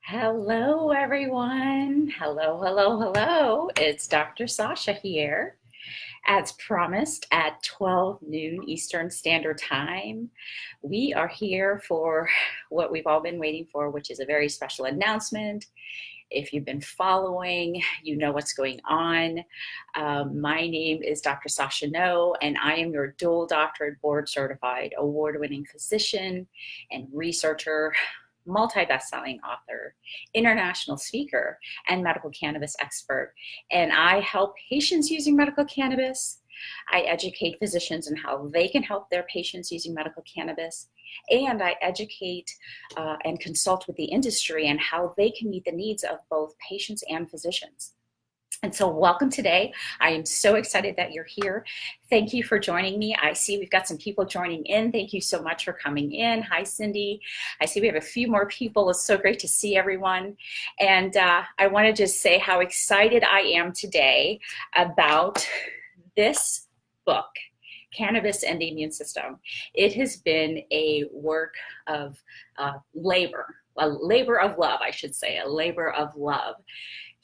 Hello, everyone. Hello, hello, hello. It's Dr. Sasha here. As promised, at 12 noon Eastern Standard Time, we are here for what we've all been waiting for, which is a very special announcement. If you've been following, you know what's going on. My name is Dr. Sasha No, and I am your dual doctorate board certified award-winning physician and researcher, multi-best-selling author, international speaker, and medical cannabis expert. And I help patients using medical cannabis. I educate physicians on how they can help their patients using medical cannabis. And I educate and consult with the industry on how they can meet the needs of both patients and physicians. And so welcome today. I am so excited that you're here. Thank you for joining me. I see we've got some people joining in. Thank you so much for coming in. Hi, Cindy. I see we have a few more people. It's so great to see everyone. And I want to just say how excited I am today about this book, Cannabis and the Immune System. It has been a work of labor, a labor of love, I should say, a labor of love.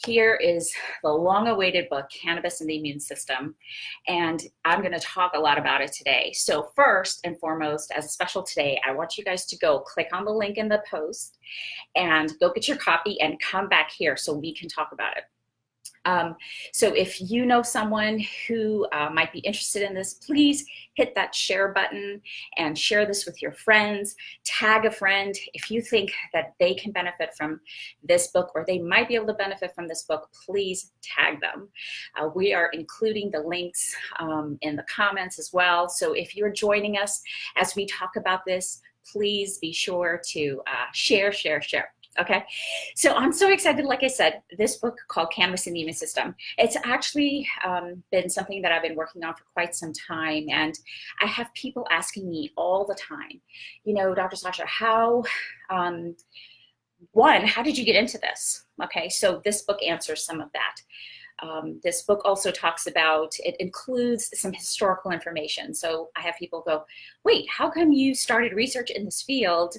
Here is the long-awaited book, Cannabis and the Immune System, and I'm going to talk a lot about it today. So first and foremost, as a special today, I want you guys to go click on the link in the post and go get your copy and come back here so we can talk about it. So if you know someone who might be interested in this, please hit that share button and share this with your friends. Tag a friend if you think that they can benefit from this book or they might be able to benefit from this book. Please tag them. We are including the links in the comments as well. So if you're joining us as we talk about this, please be sure to share. Okay, so I'm so excited. Like I said, this book called Cannabis and the Immune System, it's actually been something that I've been working on for quite some time. And I have people asking me all the time, you know, Dr. Sasha, how did you get into this? Okay, so this book answers some of that. This book also talks about, it includes some historical information. So I have people go, wait, how come you started research in this field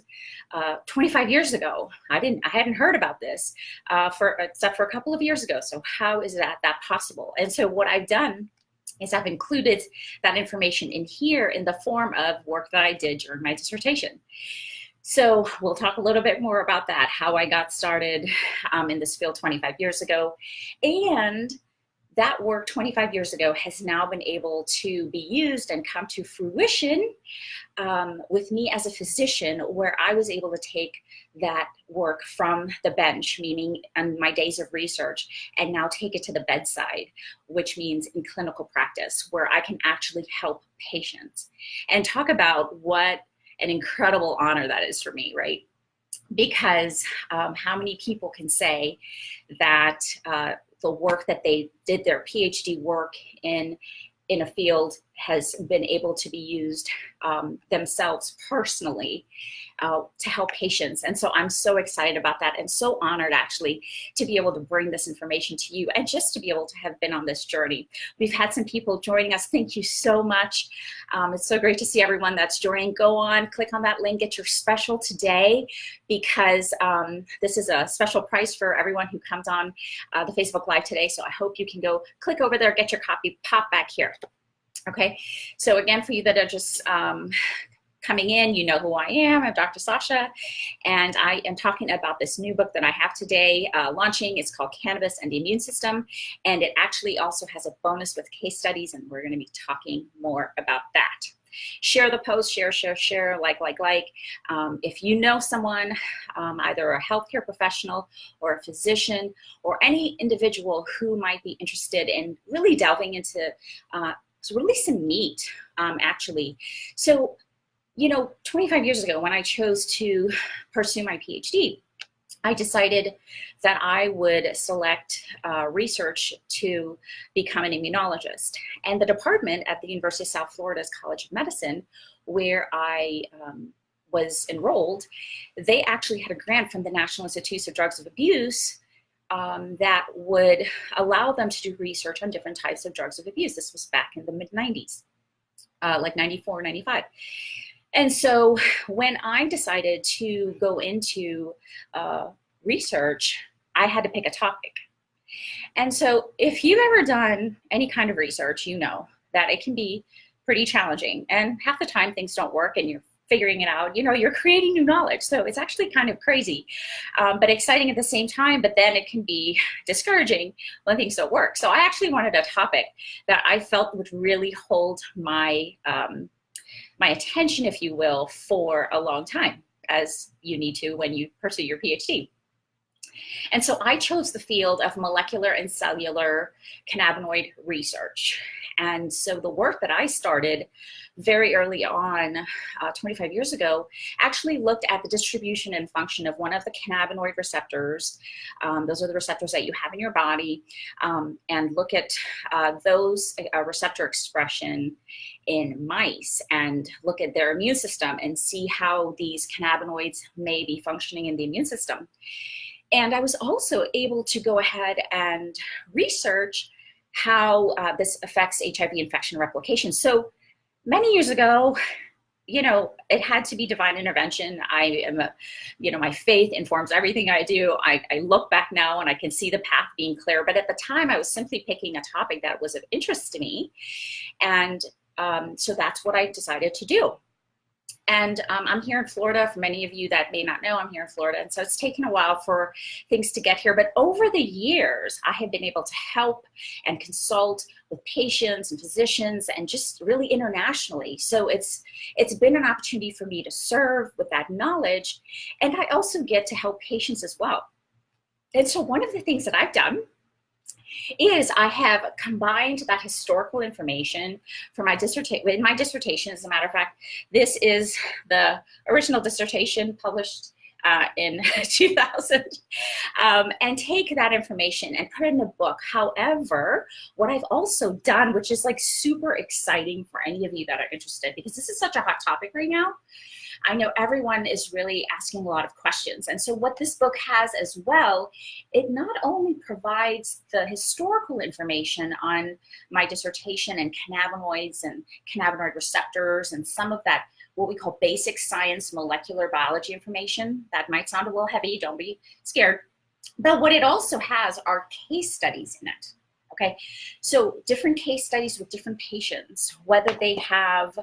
25 years ago? I hadn't heard about this except for a couple of years ago. So how is that possible? And so what I've done is I've included that information in here in the form of work that I did during my dissertation. So we'll talk a little bit more about that, how I got started in this field 25 years ago. And that work 25 years ago has now been able to be used and come to fruition with me as a physician, where I was able to take that work from the bench, meaning on my days of research, and now take it to the bedside, which means in clinical practice, where I can actually help patients. And talk about what an incredible honor that is for me, right? Because how many people can say that the work that they did, their PhD work in a field, has been able to be used themselves personally to help patients. And so I'm so excited about that and so honored actually to be able to bring this information to you and just to be able to have been on this journey. We've had some people joining us. Thank you so much. It's so great to see everyone that's joining. Go on, click on that link, get your special today, because this is a special price for everyone who comes on the Facebook Live today. So I hope you can go click over there, get your copy, pop back here. Okay, so again, for you that are just coming in, you know who I am. I'm Dr. Sasha, and I am talking about this new book that I have today launching. It's called Cannabis and the Immune System, and it actually also has a bonus with case studies, and we're going to be talking more about that. Share the post, share, like. If you know someone, either a healthcare professional or a physician or any individual who might be interested in really delving into really some meat, actually. So, you know, 25 years ago when I chose to pursue my PhD, I decided that I would select research to become an immunologist. And the department at the University of South Florida's College of Medicine, where I was enrolled, they actually had a grant from the National Institute of Drugs of Abuse that would allow them to do research on different types of drugs of abuse. This was back in the mid-90s, like 94, 95. And so when I decided to go into research, I had to pick a topic. And so if you've ever done any kind of research, you know that it can be pretty challenging. And half the time things don't work and you're figuring it out. You know, you're creating new knowledge. So it's actually kind of crazy, but exciting at the same time. But then it can be discouraging when things don't work. So I actually wanted a topic that I felt would really hold my, my attention, if you will, for a long time, as you need to when you pursue your PhD. And so I chose the field of molecular and cellular cannabinoid research. And so the work that I started very early on, 25 years ago, actually looked at the distribution and function of one of the cannabinoid receptors. Those are the receptors that you have in your body, and look at those receptor expression in mice and look at their immune system and see how these cannabinoids may be functioning in the immune system. And I was also able to go ahead and research how this affects HIV infection replication. So many years ago, you know, it had to be divine intervention. I am you know, my faith informs everything I do. I look back now and I can see the path being clear. But at the time, I was simply picking a topic that was of interest to me. And so that's what I decided to do. And I'm here in Florida. For many of you that may not know, I'm here in Florida. And so it's taken a while for things to get here. But over the years, I have been able to help and consult with patients and physicians and just really internationally. So it's been an opportunity for me to serve with that knowledge. And I also get to help patients as well. And so one of the things that I've done is I have combined that historical information for my dissertation. In my dissertation, as a matter of fact, this is the original dissertation published in 2000, and take that information and put it in a book. However, what I've also done, which is like super exciting for any of you that are interested, because this is such a hot topic right now, I know everyone is really asking a lot of questions. And so what this book has as well, it not only provides the historical information on my dissertation and cannabinoids and cannabinoid receptors and some of that, what we call basic science molecular biology information. That might sound a little heavy, don't be scared. But what it also has are case studies in it. Okay, so different case studies with different patients, whether they have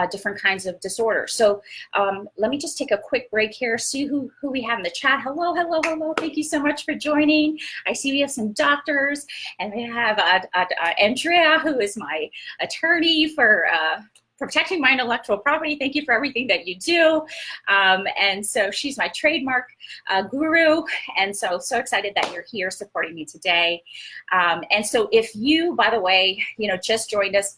different kinds of disorders. So let me just take a quick break here, see who we have in the chat. Hello, hello, hello. Thank you so much for joining. I see we have some doctors, and we have Andrea, who is my attorney for protecting my intellectual property. Thank you for everything that you do. And so she's my trademark guru. And so excited that you're here supporting me today. And so if you, by the way, you know, just joined us,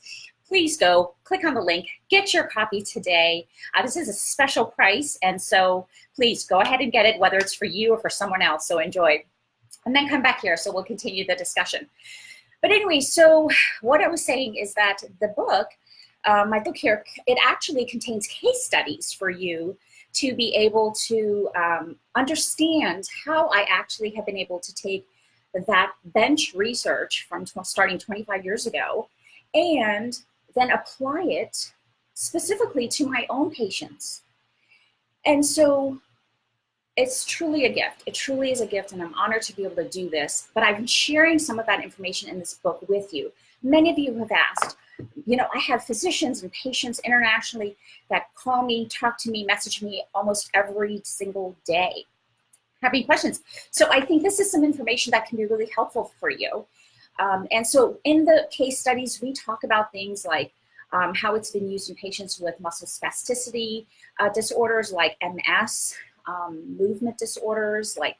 please go click on the link, get your copy today. This is a special price. And so please go ahead and get it, whether it's for you or for someone else. So enjoy. And then come back here so we'll continue the discussion. But anyway, so what I was saying is that the book, my book here, it actually contains case studies for you to be able to understand how I actually have been able to take that bench research from starting 25 years ago and then apply it specifically to my own patients. And so it's truly a gift. It truly is a gift, and I'm honored to be able to do this. But I've been sharing some of that information in this book with you. Many of you have asked, you know, I have physicians and patients internationally that call me, talk to me, message me almost every single day, having questions. So I think this is some information that can be really helpful for you. And so in the case studies, we talk about things like how it's been used in patients with muscle spasticity disorders like MS, movement disorders like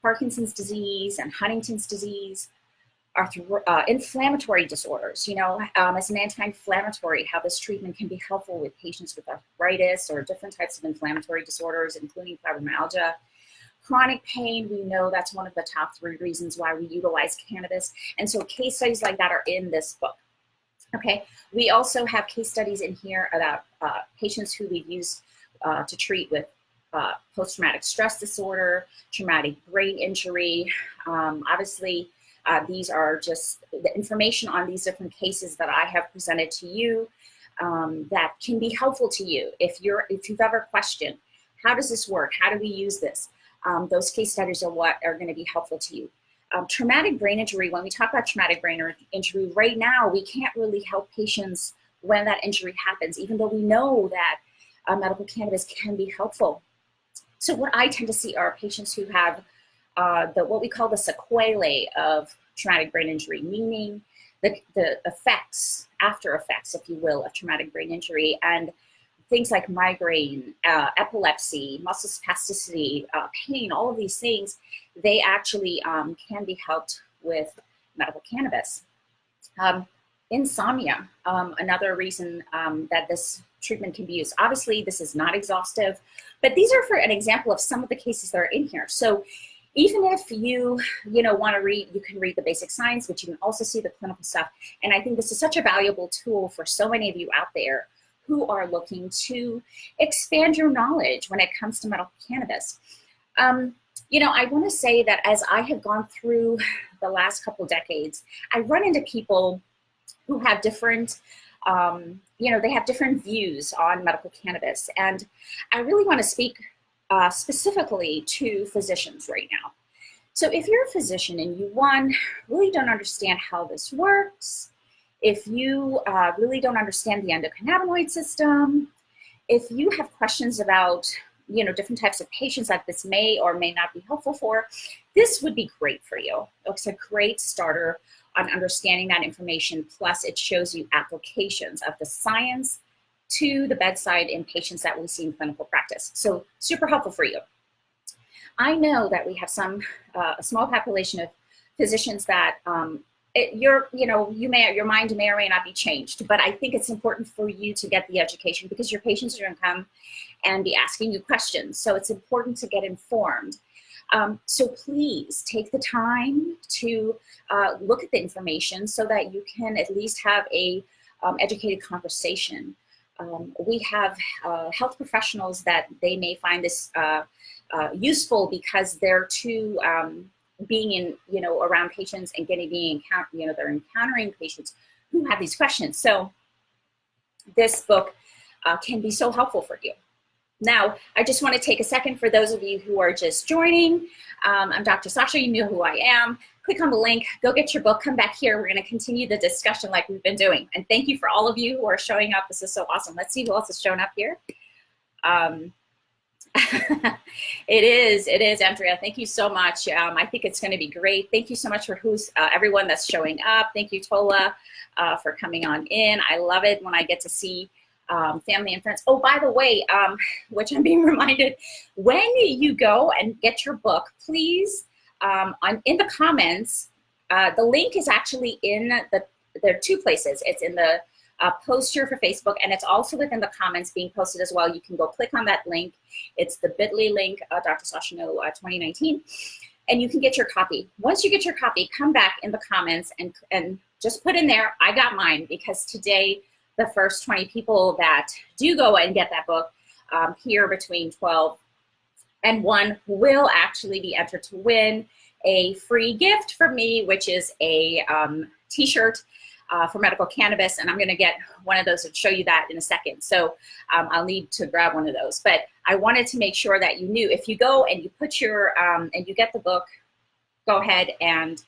Parkinson's disease and Huntington's disease, inflammatory disorders, you know, as an anti-inflammatory, how this treatment can be helpful with patients with arthritis or different types of inflammatory disorders, including fibromyalgia. Chronic pain, we know that's one of the top 3 reasons why we utilize cannabis. And so case studies like that are in this book. Okay, we also have case studies in here about patients who we've used to treat with post-traumatic stress disorder, traumatic brain injury. Obviously, these are just the information on these different cases that I have presented to you that can be helpful to you. If you've ever questioned, how does this work? How do we use this? those case studies are what are going to be helpful to you. Traumatic brain injury, when we talk about traumatic brain injury, right now we can't really help patients when that injury happens, even though we know that medical cannabis can be helpful. So what I tend to see are patients who have what we call the sequelae of traumatic brain injury, meaning the effects, after effects, if you will, of traumatic brain injury, and things like migraine, epilepsy, muscle spasticity, pain, all of these things, they actually can be helped with medical cannabis. Insomnia, another reason that this treatment can be used. Obviously, this is not exhaustive, but these are for an example of some of the cases that are in here. So even if you want to read, you can read the basic science, but you can also see the clinical stuff. And I think this is such a valuable tool for so many of you out there who are looking to expand your knowledge when it comes to medical cannabis. I want to say that as I have gone through the last couple decades, I run into people who have different, they have different views on medical cannabis. And I really want to speak specifically to physicians right now. So if you're a physician and you, one, really don't understand how this works, if you really don't understand the endocannabinoid system, if you have questions about different types of patients that this may or may not be helpful for, this would be great for you. It's a great starter on understanding that information, plus it shows you applications of the science to the bedside in patients that we see in clinical practice. So super helpful for you. I know that we have a small population of physicians that your mind may or may not be changed, but I think it's important for you to get the education because your patients are going to come and be asking you questions. So it's important to get informed. So please take the time to look at the information so that you can at least have a educated conversation. We have health professionals that they may find this useful because they're too being in around patients and they're encountering patients who have these questions. So this book can be so helpful for you. Now, I just want to take a second for those of you who are just joining. I'm Dr. Sasha, you know who I am. Click on the link, go get your book, come back here. We're going to continue the discussion like we've been doing. And thank you for all of you who are showing up. This is so awesome. Let's see who else has shown up here. It is, Andrea. Thank you so much. I think it's going to be great. Thank you so much for everyone that's showing up. Thank you, Tola, for coming on in. I love it when I get to see family and friends. Oh, by the way, which I'm being reminded, when you go and get your book, please, in the comments, the link is actually in there are two places. It's in the post here for Facebook, and it's also within the comments being posted as well. You can go click on that link. It's the bit.ly link, Dr. Sasha No 2019, and you can get your copy. Once you get your copy, come back in the comments and just put in there, I got mine, because today, the first 20 people that do go and get that book here between 12 and 1 will actually be entered to win a free gift from me, which is a t-shirt for medical cannabis. And I'm going to get one of those and show you that in a second. So I'll need to grab one of those. But I wanted to make sure that you knew, if you go and you put your, and you get the book, go ahead and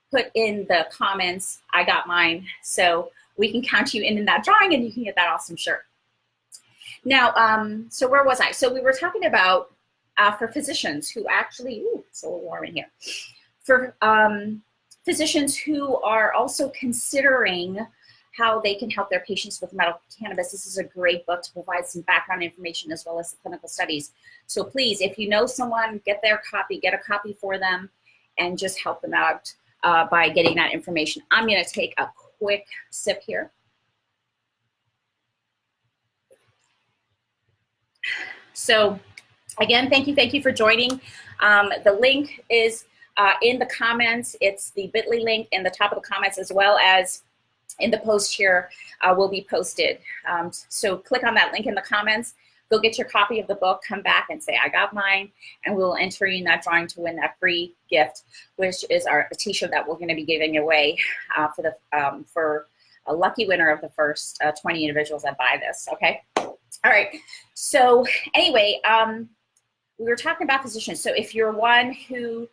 put in the comments, I got mine. So we can count you in that drawing and you can get that awesome shirt. Now, so where was I? So we were talking about for physicians who actually, ooh, it's a little warm in here. For physicians who are also considering how they can help their patients with medical cannabis, this is a great book to provide some background information as well as the clinical studies. So please, if you know someone, get their copy, get a copy for them, and just help them out by getting that information. I'm going to take a quick sip here. So again, thank you for joining. The link is in the comments. It's the bit.ly link in the top of the comments, as well as in the post here will be posted. So click on that link in the comments, go get your copy of the book, come back and say, I got mine, and we'll enter you in that drawing to win that free gift, which is a t-shirt that we're going to be giving away for a lucky winner of the first 20 individuals that buy this, okay? All right, so anyway, we were talking about physicians. So if you're one who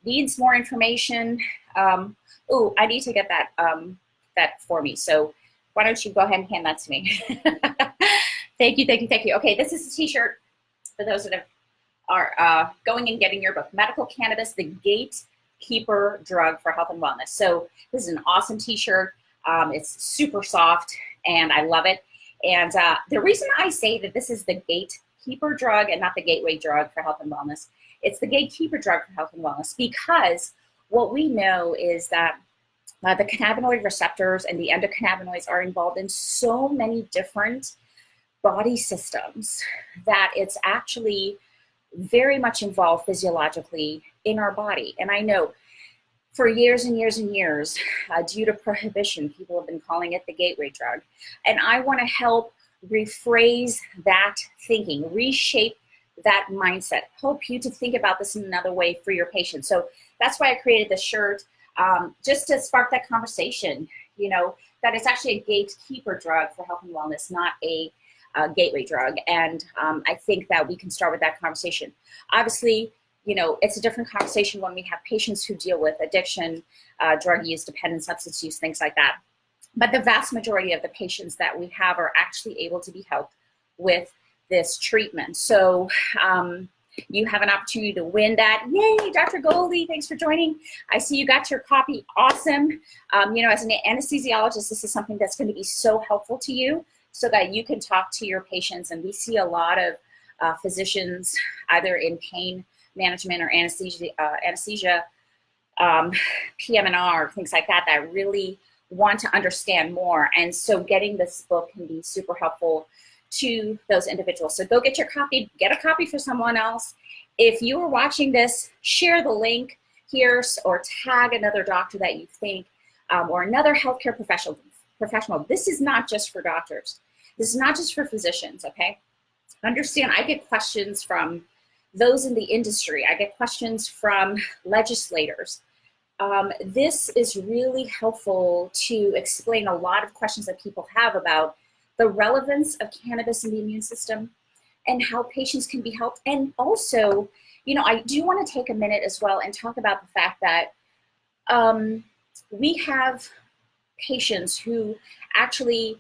needs more information, oh, I need to get that that for me. So why don't you go ahead and hand that to me? Thank you, thank you, thank you. Okay, this is a t-shirt for those that are going and getting your book, Medical Cannabis, the Gatekeeper Drug for Health and Wellness. So this is an awesome t-shirt. It's super soft and I love it. And the reason I say that this is the gatekeeper drug and not the gateway drug for health and wellness, it's the gatekeeper drug for health and wellness, because what we know is that the cannabinoid receptors and the endocannabinoids are involved in so many different body systems that it's actually very much involved physiologically in our body. And I know for years and years and years, due to prohibition, people have been calling it the gateway drug. And I want to help rephrase that thinking, reshape that mindset, help you to think about this in another way for your patients. So that's why I created this shirt, just to spark that conversation, you know, that it's actually a gatekeeper drug for health and wellness, not a gateway drug. And I think that we can start with that conversation. Obviously, you know, it's a different conversation when we have patients who deal with addiction, drug use, dependent substance use, things like that. But the vast majority of the patients that we have are actually able to be helped with this treatment. So you have an opportunity to win that. Yay, Dr. Goldie, thanks for joining. I see you got your copy. Awesome. You know, as an anesthesiologist, this is something that's going to be so helpful to you so that you can talk to your patients. And we see a lot of physicians either in pain management or anesthesia, PM&R, things like that, that really want to understand more. And so getting this book can be super helpful to those individuals. So go get your copy, get a copy for someone else. If you are watching this, share the link here or tag another doctor that you think, or another healthcare professional. This is not just for doctors. This is not just for physicians, okay? Understand, I get questions from those in the industry. I get questions from legislators. This is really helpful to explain a lot of questions that people have about the relevance of cannabis in the immune system and how patients can be helped. And also, you know, I do want to take a minute as well and talk about the fact that we have patients who actually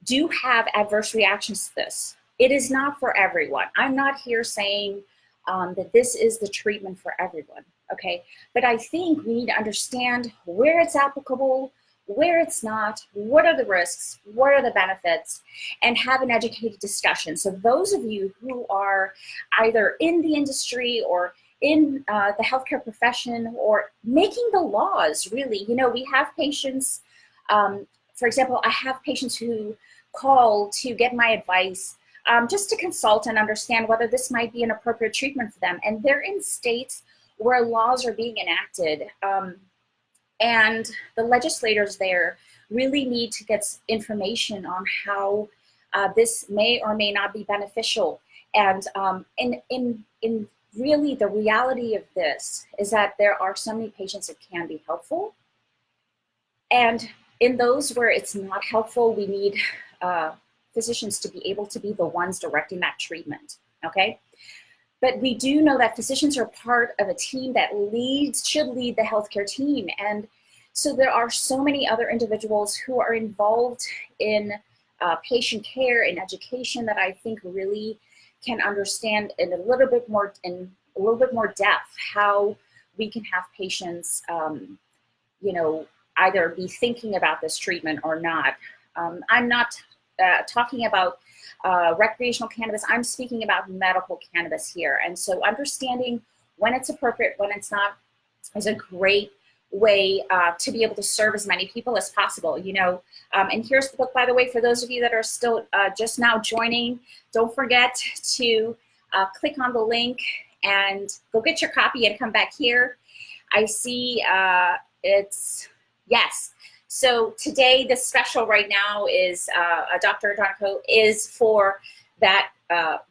do have adverse reactions to this. It is not for everyone. I'm not here saying that this is the treatment for everyone, okay? But I think we need to understand where it's applicable, where it's not, what are the risks, what are the benefits, and have an educated discussion. So those of you who are either in the industry or in the healthcare profession or making the laws, really, you know, we have patients, for example, I have patients who call to get my advice just to consult and understand whether this might be an appropriate treatment for them. And they're in states where laws are being enacted. And the legislators there really need to get information on how this may or may not be beneficial. And in really the reality of this is that there are so many patients that can be helpful. And in those where it's not helpful, we need physicians to be able to be the ones directing that treatment, okay? But we do know that physicians are part of a team that should lead the healthcare team. And so there are so many other individuals who are involved in patient care and education that I think really can understand in a little bit more depth how we can have patients, you know, either be thinking about this treatment or not. I'm not talking about recreational cannabis. I'm speaking about medical cannabis here. And so understanding when it's appropriate, when it's not, is a great way to be able to serve as many people as possible, you know. And here's the book, by the way, for those of you that are still just now joining. Don't forget to click on the link and go get your copy and come back here. I see yes. So today, the special right now is Dr. Adonico is for that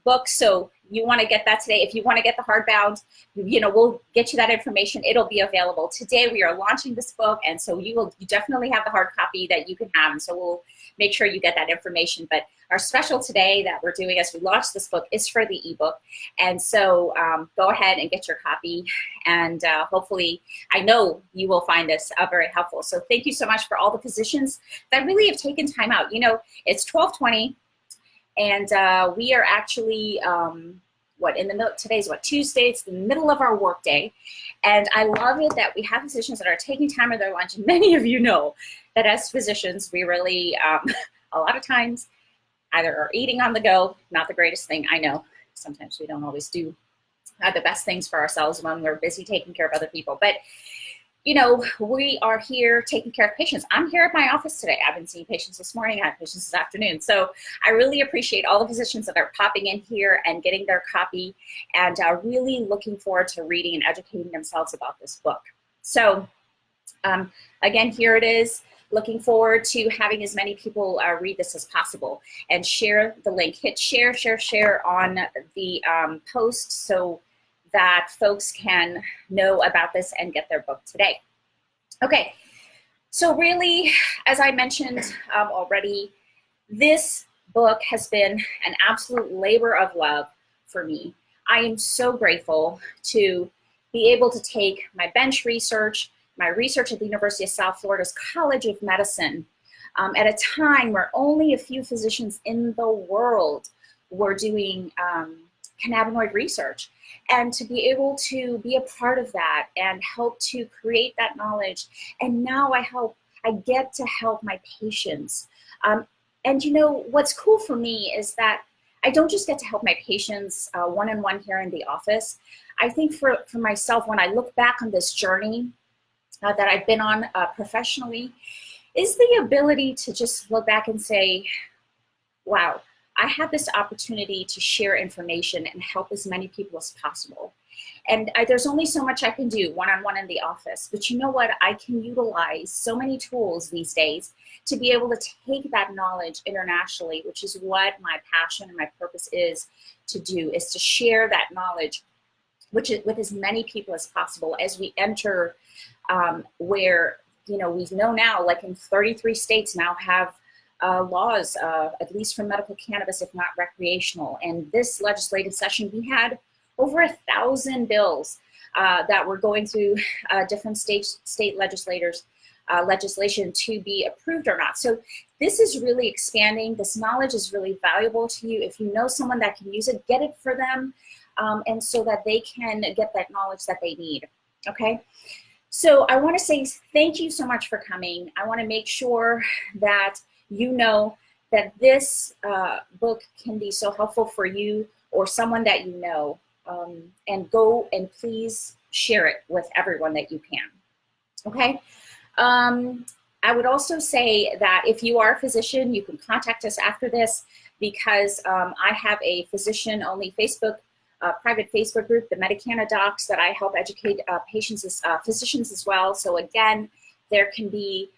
book. So you want to get that today. If you want to get the hardbound, we'll get you that information. It'll be available today. We are launching this book, and so you definitely have the hard copy that you can have, and so we'll make sure you get that information. But our special today that we're doing as we launch this book is for the ebook, and so go ahead and get your copy, and hopefully, I know you will find this very helpful. So thank you so much for all the physicians that really have taken time out. It's 12:20. And we are actually, today's Tuesday, it's the middle of our workday. And I love it that we have physicians that are taking time of their lunch. And many of you know that as physicians, we really, a lot of times, either are eating on the go, not the greatest thing, I know. Sometimes we don't always do the best things for ourselves when we're busy taking care of other people. But we are here taking care of patients. I'm here at my office today. I've been seeing patients this morning. I have patients this afternoon. So I really appreciate all the physicians that are popping in here and getting their copy, and really looking forward to reading and educating themselves about this book. So again, here it is. Looking forward to having as many people read this as possible, and share the link. Hit share on the post so that folks can know about this and get their book today. Okay, so really, as I mentioned already, this book has been an absolute labor of love for me. I am so grateful to be able to take my bench research, my research at the University of South Florida's College of Medicine, at a time where only a few physicians in the world were doing cannabinoid research, and to be able to be a part of that and help to create that knowledge. And now I get to help my patients. And what's cool for me is that I don't just get to help my patients one-on-one here in the office. I think for myself, when I look back on this journey that I've been on professionally, is the ability to just look back and say, wow, I have this opportunity to share information and help as many people as possible. And there's only so much I can do one-on-one in the office, but you know what? I can utilize so many tools these days to be able to take that knowledge internationally, which is what my passion and my purpose is to do, is to share that knowledge with as many people as possible as we enter where, we know now, like in 33 states now have laws, at least for medical cannabis, if not recreational. And this legislative session, we had over 1,000 bills that were going through different state legislators, legislation to be approved or not. So this is really expanding. This knowledge is really valuable to you. If you know someone that can use it, get it for them, and so that they can get that knowledge that they need, okay? So I want to say thank you so much for coming. I want to make sure that you know that this book can be so helpful for you or someone that you know, and go and please share it with everyone that you can, okay? I would also say that if you are a physician, you can contact us after this, because I have a physician-only private Facebook group, the Medicanna Docs, that I help educate physicians as well. So again, there can be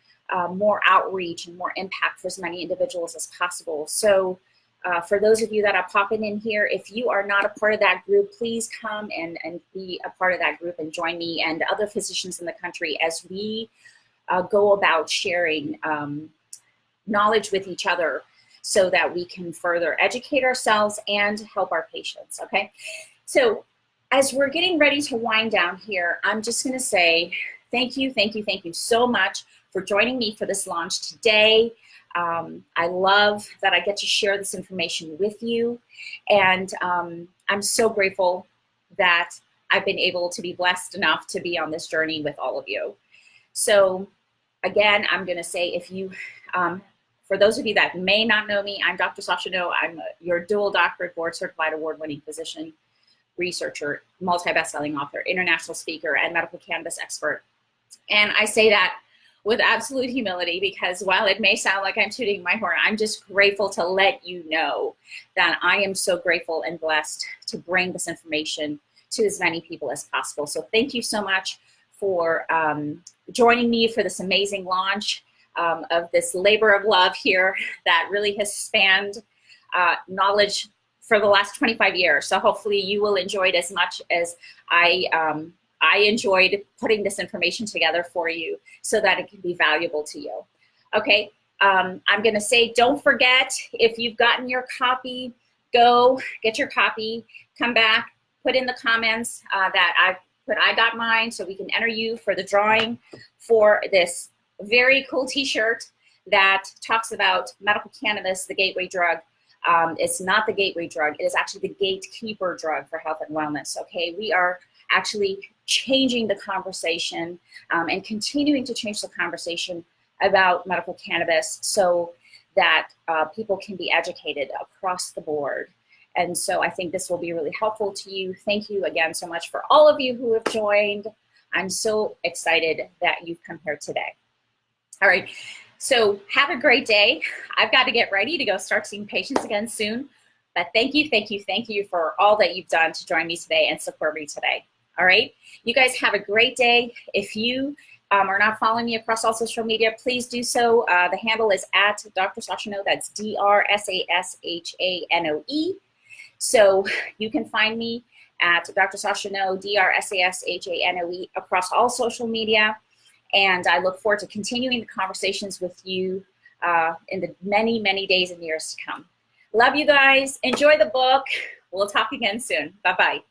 more outreach and more impact for as many individuals as possible. So for those of you that are popping in here, if you are not a part of that group, please come and be a part of that group and join me and other physicians in the country as we go about sharing knowledge with each other so that we can further educate ourselves and help our patients, okay? So as we're getting ready to wind down here, I'm just gonna say thank you so much for joining me for this launch today. I love that I get to share this information with you, and I'm so grateful that I've been able to be blessed enough to be on this journey with all of you. So again, I'm gonna say, if you, for those of you that may not know me, I'm Dr. Sasha. I'm your dual doctorate, board certified, award-winning physician, researcher, multi-best-selling author, international speaker, and medical cannabis expert. And I say that with absolute humility, because while it may sound like I'm tooting my horn, I'm just grateful to let you know that I am so grateful and blessed to bring this information to as many people as possible. So thank you so much for joining me for this amazing launch of this labor of love here that really has spanned knowledge for the last 25 years. So hopefully you will enjoy it as much as I enjoyed putting this information together for you so that it can be valuable to you. Okay, I'm going to say, don't forget, if you've gotten your copy, go get your copy, come back, put in the comments that I got mine, so we can enter you for the drawing for this very cool t-shirt that talks about medical cannabis, the gateway drug. It's not the gateway drug, it is actually the gatekeeper drug for health and wellness. Okay, we are actually changing the conversation and continuing to change the conversation about medical cannabis so that people can be educated across the board. And so I think this will be really helpful to you. Thank you again so much for all of you who have joined. I'm so excited that you've come here today. All right, so have a great day. I've got to get ready to go start seeing patients again soon. But thank you for all that you've done to join me today and support me today. All right, you guys have a great day. If you are not following me across all social media, please do so. The handle is at Dr. Sashano. That's DrSashanoe. So you can find me at Dr. Sashano, DrSashanoe, across all social media. And I look forward to continuing the conversations with you in the many, many days and years to come. Love you guys. Enjoy the book. We'll talk again soon. Bye-bye.